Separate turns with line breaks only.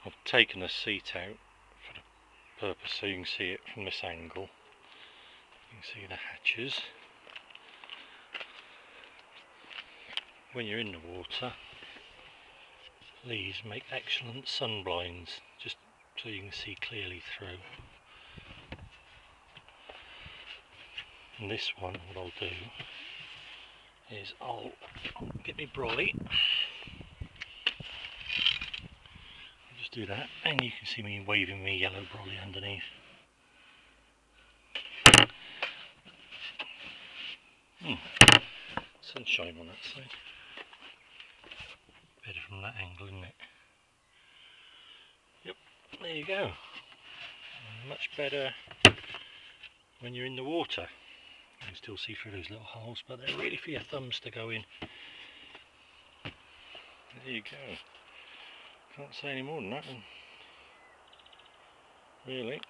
I've taken the seat out for the purpose so you can see it from this angle. You can see the hatches. When you're in the water, these make excellent sun blinds, just so you can see clearly through. And this one, what I'll do is I'll get my brolly, I'll just do that, and you can see me waving my yellow brolly underneath. Sunshine on that side. Better from that angle, isn't it? Yep, there you go. Much better when you're in the water. You can still see through those little holes, but they're really for your thumbs to go in. There you go. Can't say any more than that. Really.